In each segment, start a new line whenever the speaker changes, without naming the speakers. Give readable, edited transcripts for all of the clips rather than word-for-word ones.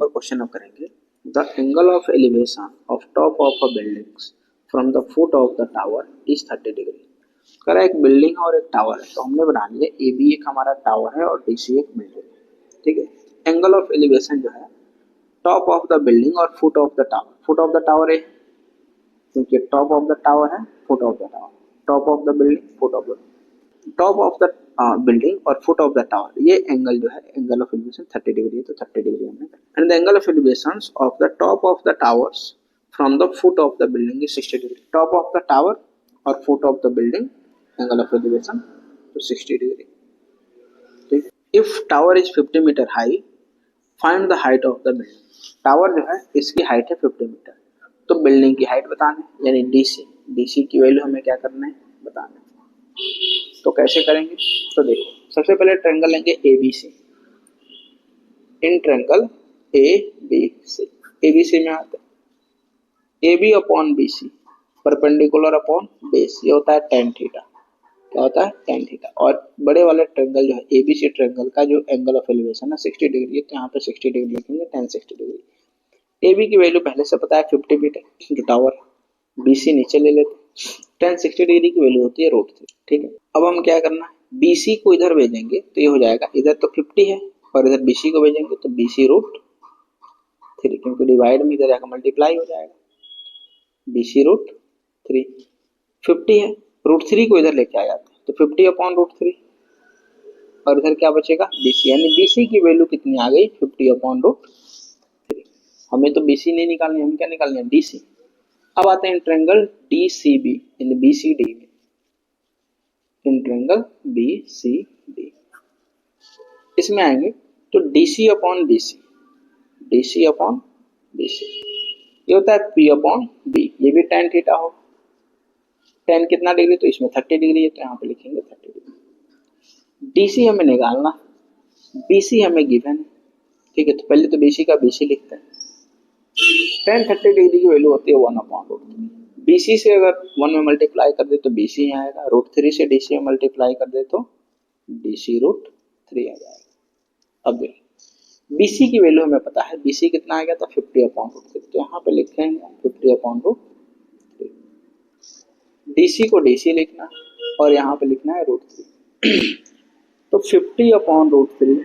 Number question हम करेंगे। The angle of elevation of top of a buildings from the foot of the tower is 30 degree. करा एक building और एक tower है, तो हमने बना लिया ए बी एक हमारा टावर है और डी सी एक बिल्डिंग है। ठीक है, एंगल ऑफ एलिवेशन जो है टॉप ऑफ द बिल्डिंग और foot of the tower. Foot of the tower है क्योंकि टॉप ऑफ द टावर है, foot of the tower, top of the building, foot of the top of the building और foot of the tower. ये angle जो है angle of elevation 30 degree है, तो 30 degree हमने। And the angle of elevation of the top of the towers from the foot of the building is 60 degree. Top of the tower और foot of the building angle of elevation तो 60 degree. ठीक, if tower is 50 metre high find the height of the building. Tower जो है इसकी height है 50 metre, तो building की height बताना है, यानी डीसी। डीसी की वैल्यू हमें क्या करना है, बताना है। तो कैसे करेंगे, तो देखो सबसे पहले ट्रायंगल लेंगे A B C. In triangle A B C, A B C में आते हैं A B upon B C perpendicular upon base, ये होता है tan थीटा। क्या होता है, tan थीटा। और बड़े वाले ट्रायंगल जो है ए बी सी ट्रायंगल का जो एंगल ऑफ एलिवेशन है 60 डिग्री है, तो यहाँ पे 60 डिग्री लिखेंगे, tan 60 डिग्री। ए बी की वैल्यू पहले से पता है 50 मीटर जो टावर, बी सी नीचे ले लेते, tan 60 डिग्री की वैल्यू होती है √3। ठीक है, अब हम क्या करना है, BC को इधर भेजेंगे तो ये हो जाएगा, इधर तो 50 है और इधर BC को भेजेंगे तो BC √3, क्योंकि डिवाइड में इधर जाकर मल्टीप्लाई हो जाएगा, BC √3। 50 है, √3 को इधर लेके आ जाते हैं तो 50 अपॉन √3 और इधर क्या बचेगा BC, यानी BC की वैल्यू कितनी आ गई 50 अपॉन √3। हमें तो BC नहीं निकालनी, हमें क्या निकालनी है, DC। अब आते हैं ट्रायंगल DCB यानी BCD में। इन ट्रायंगल BCD इसमें आएंगे तो DC upon BC, DC upon BC ये होता है P अपॉन B, ये भी tan थीटा हो। tan कितना डिग्री, तो इसमें 30 डिग्री है, तो यहाँ पे लिखेंगे 30 डिग्री। DC हमें निकालना, BC हमें गिवन है। ठीक है, तो पहले तो BC का BC लिखते हैं। tan 30 डिग्री की वैल्यू होती है 1 अपॉन √3। BC से अगर 1 में मल्टीप्लाई कर दे तो BC यहाँ आएगा, √3 से DC में मल्टीप्लाई कर दे तो DC √3 आ जाएगा। अब देखिए BC की वैल्यू हमें पता है, BC कितना आ गया था 50 अपॉन √3, तो यहाँ पे लिखेंगे 50 अपॉन √3। DC को DC लिखना और यहाँ पे लिखना है √3 तो 50 अपॉन √3,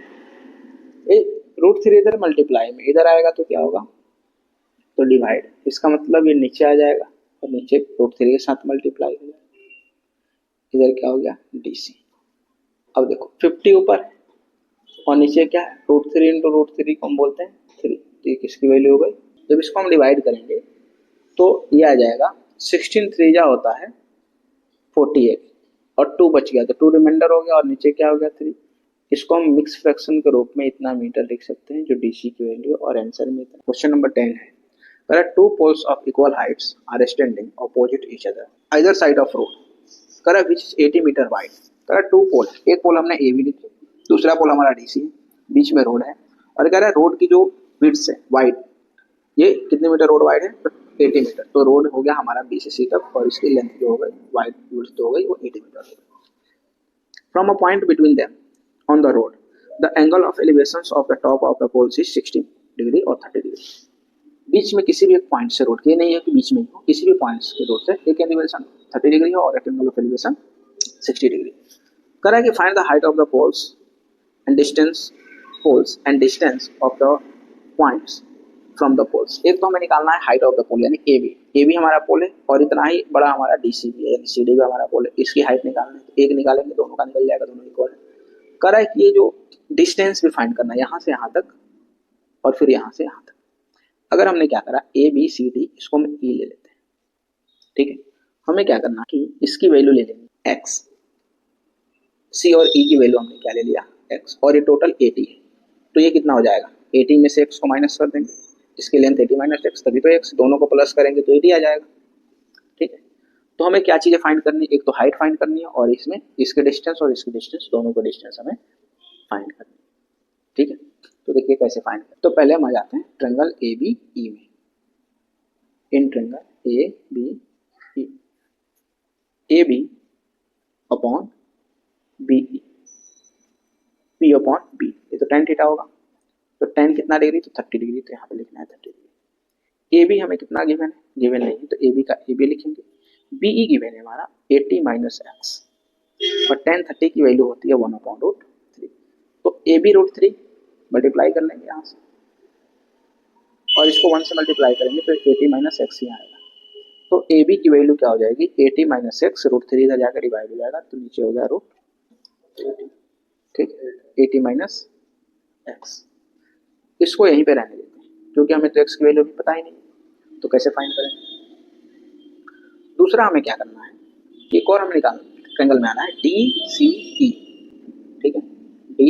√3 इधर मल्टीप्लाई में इधर आएगा तो क्या होगा, तो डिवाइड, इसका मतलब ये नीचे आ जाएगा और नीचे √3 के साथ मल्टीप्लाई हो जाएगा, इधर क्या हो गया DC। अब देखो 50 ऊपर और नीचे क्या है, √3 इंटू √3 को हम बोलते हैं 3, तो ये किसकी वैल्यू हो गई। जब इसको हम डिवाइड करेंगे तो ये आ जाएगा 16 3 होता है 48 और 2 बच गया तो 2 रिमाइंडर हो गया और नीचे क्या हो गया 3। इसको हम मिक्स फ्रैक्शन के रूप में इतना मीटर लिख सकते हैं जो DC की वैल्यू, और आंसर में इतना। क्वेश्चन नंबर 10 है, there are two poles of equal heights are standing opposite each other either side of road, करा which is 80 मीटर wide। करा two पोल, एक पोल हमने AB लिखा, दूसरा पोल हमारा DC है, बीच में रोड है, और कह रहा है रोड की जो विड्थ है वाइड, ये कितने मीटर रोड वाइड है, तो 80 मीटर। तो रोड हो गया हमारा B से C तक और इसकी लेंथ जो हो गई वाइड विड्थ हो गई वो 80 metre. From a point between them on the road the angle of elevations of the top of the poles is 60 degree और 30 डिग्री। बीच में किसी भी एक पॉइंट से रोड, ये नहीं है कि बीच में ही हो, किसी भी पॉइंट के रोड से एक एलिवेशन 30 डिग्री हो और एक एंगल ऑफ एलिवेशन 60 डिग्री। करा कि find the height of the poles and distance of the points from the poles. एक तो हमें निकालना है हाइट ऑफ द पोल यानी ए बी हमारा पोल है और इतना ही बड़ा हमारा DC भी है यानी CD भी हमारा पोल है, इसकी हाइट निकालना है, तो एक निकालेंगे दोनों का निकल जाएगा, दोनों इक्वल है। करा कि ये जो डिस्टेंस भी फाइंड करना है यहाँ से यहाँ तक और फिर यहाँ से यहाँ तक। अगर हमने क्या करा ABCD इसको हम E ले लेते हैं। ठीक है, हमें क्या करना कि इसकी वैल्यू ले लेंगे X, C और E की वैल्यू हमने क्या ले लिया X, और ये टोटल 80 है, तो ये कितना हो जाएगा 80 में से X को माइनस कर देंगे, इसकी लेंथ 80 माइनस X तभी तो X, दोनों को प्लस करेंगे तो 80 आ जाएगा। ठीक है, तो हमें क्या चीजें फाइंड करनी है, एक तो हाइट फाइंड करनी है और इसमें इसके डिस्टेंस और इसके डिस्टेंस दोनों को डिस्टेंस हमें फाइंड करनी है। ठीक है, तो देखिए कैसे फाइंड करें। तो पहले हम आ जाते हैं ट्रायंगल ABE में। In triangle ABE, AB upon BE, P upon B, ये तो tan थीटा होगा। तो टेन कितना डिग्री, तो 30 डिग्री, तो यहाँ पे लिखना है 30 डिग्री। ए बी हमें कितना गिवन है, गिवन नहीं है, तो ए बी का ए बी लिखेंगे। बी ई गिवन है हमारा 80 माइनस एक्स, और टेन 30 की वैल्यू होती है 1/√3। तो ए बी √3 मल्टीप्लाई कर लेंगे यहाँ से, और इसको 1 से मल्टीप्लाई करेंगे तो 80 माइनस एक्स ही आएगा। तो ए बी की वैल्यू क्या हो जाएगी, 80 माइनस एक्स, √3 इधर जाकर डिवाइड हो जाएगा, तो नीचे हो गया √3। ठीक है, 80 माइनस एक्स। इसको यहीं पे रहने देते हैं क्योंकि हमें तो एक्स की वैल्यू भी पता ही नहीं, तो कैसे फाइंड करेंगे। दूसरा हमें क्या करना है, एक और हमें निकालना, ट्रायंगल में आना है डी सी ई। ठीक है, डी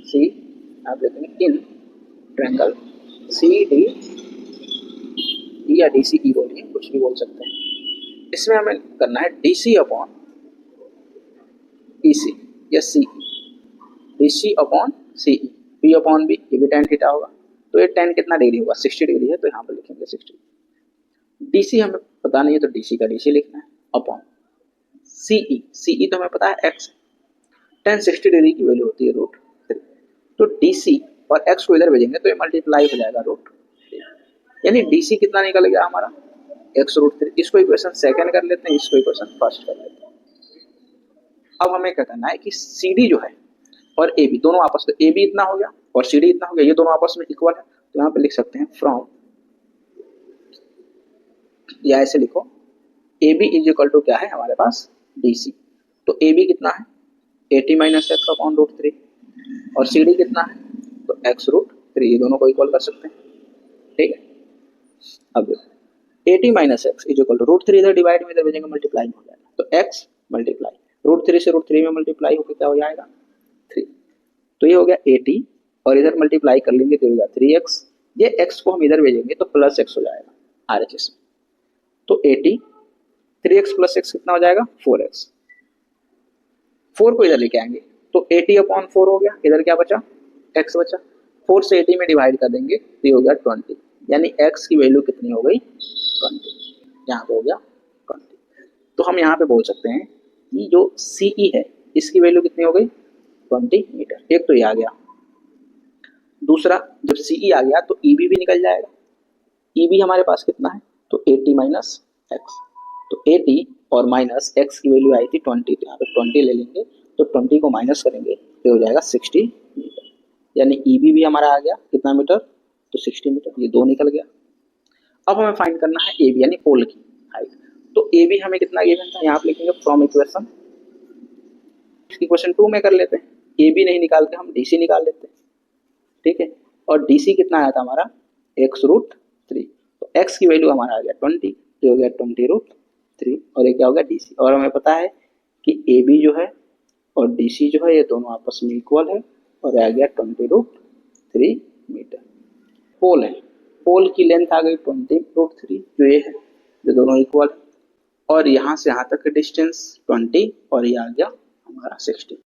सी आप देखेंगे इन ट्रायंगल सी डी, या डी सी ई बोलिए, कुछ भी बोल सकते हैं। इसमें हमें करना है डी सी अपॉन ई सी या सी ई, डी सी अपॉन सी ई, बी अपॉन बी, ये भी tan थीटा होगा। तो ये tan कितना डिग्री होगा, 60 डिग्री है, तो यहाँ पर लिखेंगे 60। डी सी हमें पता नहीं है, तो डी सी का डी सी लिखना है, अपॉन सी ई तो हमें पता है x, tan 60 डिग्री की वैल्यू होती है √3। तो डी सी और x को इधर भेजेंगे तो ये मल्टीप्लाई हो जाएगा √3, यानी डी सी कितना निकल गया हमारा, x√3। इसको इक्वेशन सेकंड कर लेते हैं, इसको इक्वेशन फर्स्ट कर लेते हैं। अब हमें क्या करना है कि सी डी जो है और ए बी दोनों आपस में, ए बी इतना हो गया और सी डी इतना हो गया, ये दोनों आपस में इक्वल है, तो यहाँ पे लिख सकते हैं फ्रॉम, या ऐसे लिखो A B is equal to क्या है हमारे पास, डी सी। तो ए बी कितना है 80 माइनस एक्स अपॉन √3, और सी डी कितना है, तो x√3, ये दोनों को इक्वल कर सकते हैं। ठीक है, अब 80 minus x is equal to √3, इधर डिवाइड में इधर भेजेंगे मल्टीप्लाई हो जाएगा, तो x मल्टीप्लाई √3 से √3 में मल्टीप्लाई होकर क्या हो जाएगा 3। तो ये हो गया 80, और इधर मल्टीप्लाई कर लेंगे तो होगा 3x, ये x को हम इधर भेजेंगे तो प्लस x हो जाएगा RHS में। तो 80 3x प्लस x कितना हो जाएगा 4x, 4 को इधर लेके आएंगे तो 80 अपॉन 4 हो गया, इधर क्या बचा x बचा, 4 से 80 में डिवाइड कर देंगे तो ये हो गया 20, यानी x की वैल्यू कितनी हो गई 20, यहाँ पे हो गया 20। तो हम यहाँ पे बोल सकते हैं कि जो CE है इसकी वैल्यू कितनी हो गई 20 मीटर। एक तो ये आ गया, दूसरा जब CE आ गया तो EB भी निकल जाएगा। EB हमारे पास कितना है, तो 80 माइनस एक्स, तो 80 और माइनस x की वैल्यू आई थी 20, तो यहाँ पे 20 ले लेंगे, तो 20 को माइनस करेंगे तो हो जाएगा 60 मीटर, यानी EB भी हमारा आ गया कितना मीटर, तो 60 मीटर, ये 2 निकल गया। अब हमें फाइंड करना है AB यानी पोल की हाइट। तो AB हमें कितना गिवन था, यहाँ पे लिखेंगे फ्रॉम इक्वेशन, इक्वेशन 2 में कर लेते हैं, AB नहीं निकालते हम DC निकाल लेते हैं। ठीक है, और DC कितना आया था हमारा x√3, तो x की वैल्यू हमारा आ गया 20, जो हो गया 20√3, और ये क्या हो गया DC। और हमें पता है कि AB जो है और DC जो है ये दोनों आपस में इक्वल है, और आ गया 20√3 मीटर। पोल है, पोल की लेंथ आ गई 20√3, जो ये है, जो दोनों इक्वल है, और यहाँ से यहाँ तक का डिस्टेंस 20, और ये आ गया हमारा 60।